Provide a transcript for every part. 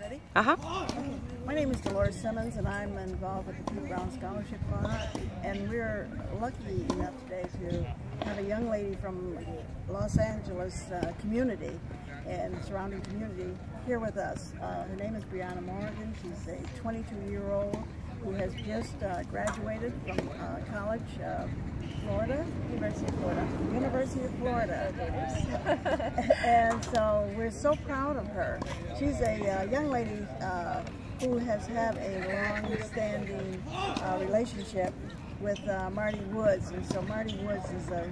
Ready? Uh-huh. My name is Delores Simmons, and I'm involved with the Peter Brown Scholarship Fund. And we're lucky enough today to have a young lady from Los Angeles community and surrounding community here with us. Her name is Brianna Morgan. She's a 22-year-old who has just graduated from college, Florida? University of Florida. And so we're so proud of her. She's a young lady who has had a long-standing relationship with Marty Woods. And so Marty Woods is a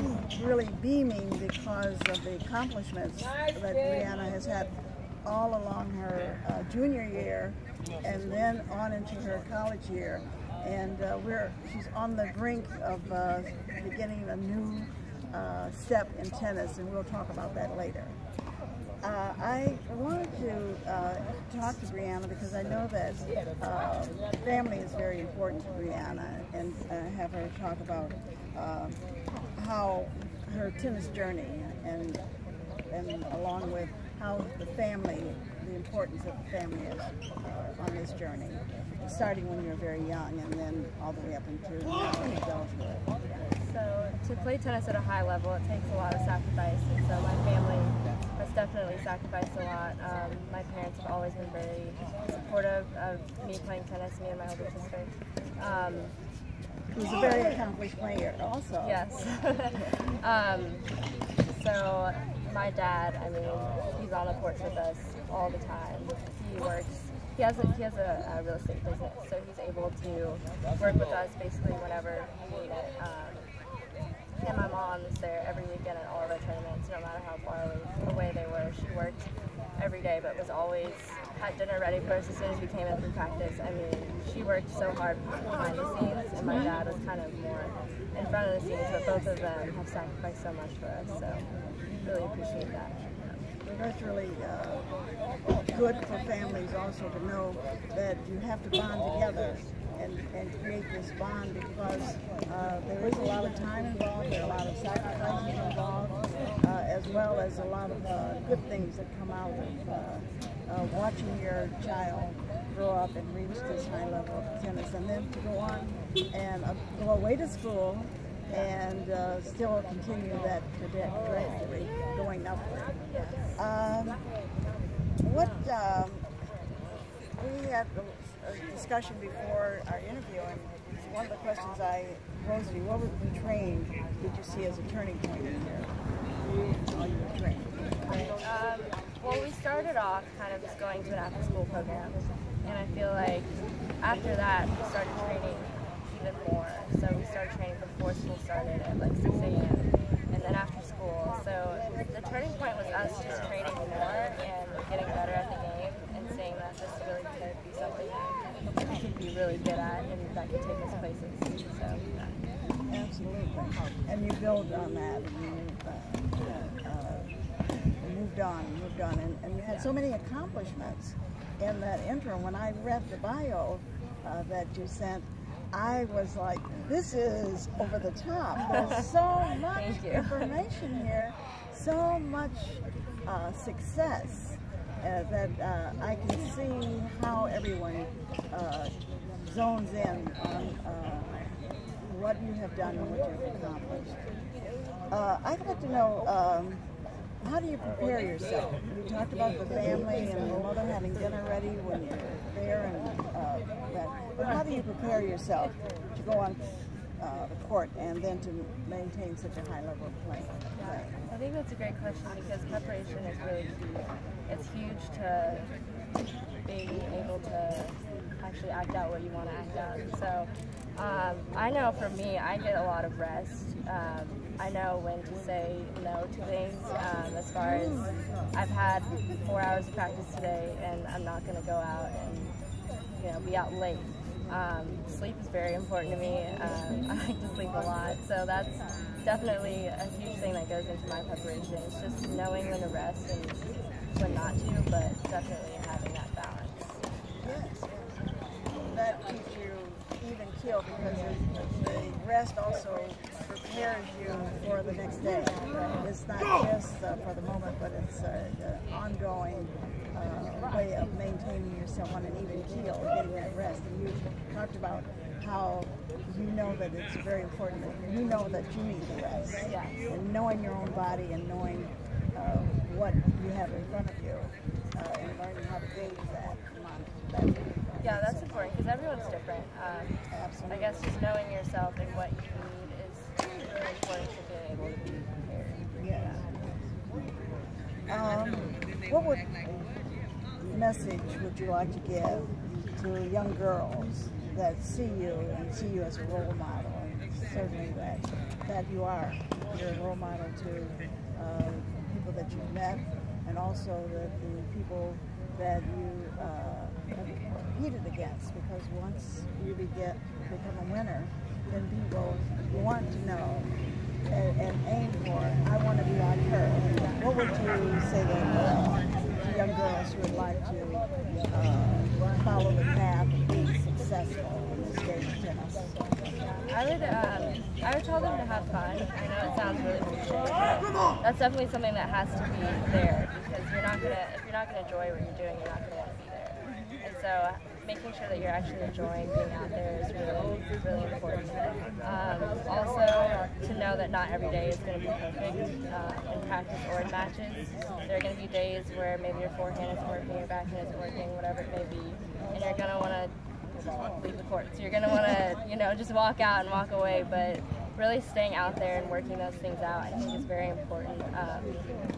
really beaming because of the accomplishments that Brianna has had all along her junior year and then on into her college year. And she's on the brink of beginning a new step in tennis, and we'll talk about that later. I wanted to talk to Brianna because I know that family is very important to Brianna, and have her talk about how her tennis journey and along with how the importance of the family is on this journey, starting when you're very young and then all the way up into adulthood. So to play tennis at a high level, it takes a lot of sacrifice, and so my family has definitely sacrificed a lot. My parents have always been very supportive of me playing tennis, me and my older sister. Who's a very accomplished player also. Yes. So my dad, I mean, he's on the courts with us all the time. He works. He has a real estate business, so he's able to work with us basically whenever we need it. And my mom is there every weekend at all of our tournaments, no matter how far away they were. She worked every day, but was always had dinner ready for us as soon as we came in from practice. I mean, she worked so hard behind the scenes, and my dad was kind of more in front of the scenes, but both of them have sacrificed so much for us, so really appreciate that. That's really good for families also to know that you have to bond together and create this bond, because there is a lot of time involved, there are a lot of sacrifices involved, as well as a lot of good things that come out of watching your child grow up and reach this high level of tennis, and then to go on and go away to school and still continue that trajectory going upward. We had a discussion before our interview, and one of the questions I posed to you, what was the train did you see as a turning point in your training? Well, we started off kind of just going to an after-school program, and I feel like after that we started training even more. So we started training before school started at like 6 a.m. and then after school. So the turning point was us just training more and getting better at the game and seeing that this really could be something that we could be really good at and that could take us places. So, yeah. Absolutely. And you build on that, and you moved on, and you had so many accomplishments in that interim. When I read the bio that you sent, I was like, this is over the top. There's so much information here, so much success that I can see how everyone zones in on what you have done and what you've accomplished. I'd like to know, how do you prepare yourself? You talked about the family and your mother having dinner ready when you're there, and that. But how do you prepare yourself to go on the court and then to maintain such a high level of play? I think that's a great question, because preparation is really key. It's huge to being able to actually act out what you want to act out. So I know for me, I get a lot of rest. I know when to say no to things. As far as I've had 4 hours of practice today, and I'm not going to go out and be out late. Sleep is very important to me. I like to sleep a lot, so that's definitely a huge thing that goes into my preparation. It's just knowing when to rest and when not to, but definitely having that balance. Yes. That keeps you even keel, because the rest also prepares prepares you for the next day. It's not just for the moment, but it's an ongoing way of maintaining yourself on an even keel, getting that rest. And you talked about how you know that it's very important that you know that you need the rest. Yes. And knowing your own body and knowing what you have in front of you and learning how to gauge that. Yeah, that's important because everyone's different. Absolutely. I guess just knowing yourself and what you need is really important to being able to be prepared. What message would you like to give to young girls that see you and see you as a role model? And certainly that you're a role model to people that you've met, and also the people that you have competed against, because once you become a winner, then people want to know and aim for, I want to be like her. What would you say to young girls who would like to follow the path of being successful in this game of tennis? I would tell them to have fun. I know it sounds really cliche, but that's definitely something that has to be there, because if you're not gonna enjoy what you're doing, you're not gonna want to be there. And so making sure that you're actually enjoying being out there is really, really important. Also, to know that not every day is going to be perfect in practice or in matches. There are going to be days where maybe your forehand isn't working, your backhand isn't working, whatever it may be, and you're going to want to leave the court. So you're going to want to, just walk out and walk away, but really staying out there and working those things out, I think, is very important.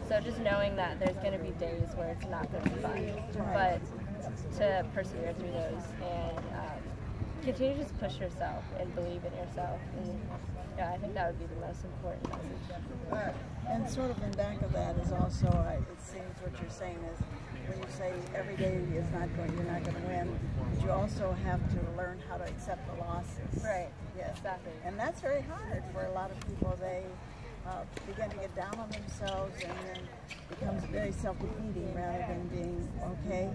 So just knowing that there's going to be days where it's not going to be fun, but to persevere through those and continue to just push yourself and believe in yourself. And I think that would be the most important message. And sort of in back of that is also, it seems what you're saying is, when you say every day you're not going to win, but you also have to learn how to accept the losses. Right. Yes. Exactly. And that's very hard for a lot of people. They begin to get down on themselves, and then becomes very self-defeating rather than being, okay,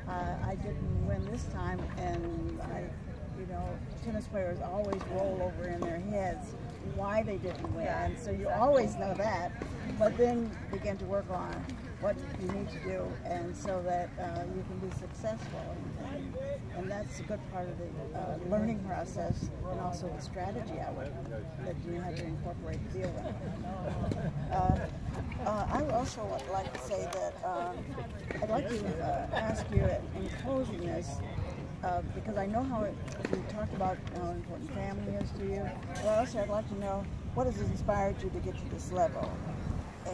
I didn't win this time, and tennis players always roll over in their heads why they didn't win. And so you always know that, but then begin to work on what you need to do, and so that you can be successful. And that's a good part of the learning process, and also the strategy that you have to incorporate to deal with. I also would like to say that I'd like to ask you in closing this, because I know how you talked about how important family is to you, but also I'd like to know what has inspired you to get to this level,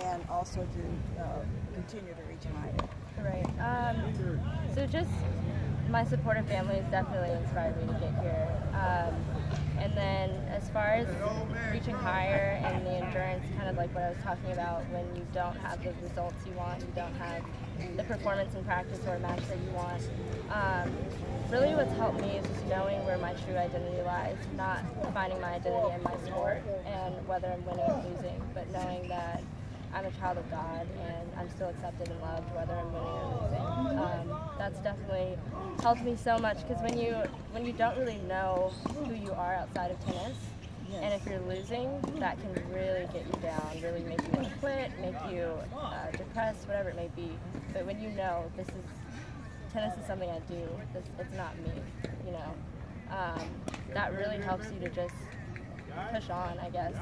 and also to continue to reach higher. Right. So just my supportive family has definitely inspired me to get here. And then as far as reaching higher and the endurance, kind of like what I was talking about, when you don't have the results you want, you don't have the performance in practice or a match that you want. Really what's helped me is just knowing where my true identity lies, not finding my identity in my sport and whether I'm winning or losing, but knowing that I'm a child of God and I'm still accepted and loved whether I'm winning or losing. That's definitely helped me so much, because when you don't really know who you are outside of tennis, and if you're losing, that can really get you down, really make you want to quit, make you depressed, whatever it may be. But when you know tennis is something I do, it's not me, that really helps you to just push on, I guess.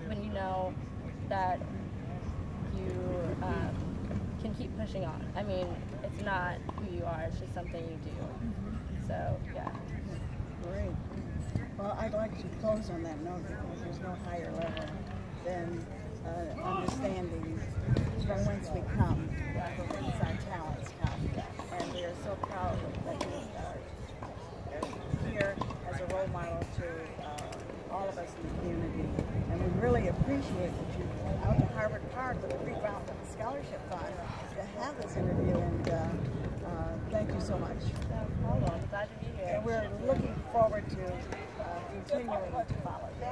When you know that you can keep pushing on. I mean, it's not who you are, it's just something you do. So, yeah. Great. Well, I'd like to close on that note, because there's no higher level than understanding from whence we come, from whence our talents come. And we are so proud that you are here as a role model to all of us in the community. And we really appreciate that you out to Harvard Park with a rebound from the scholarship fund to have this interview, and thank you so much. No problem. I'm glad to be here. And we're looking forward to continuing to follow you.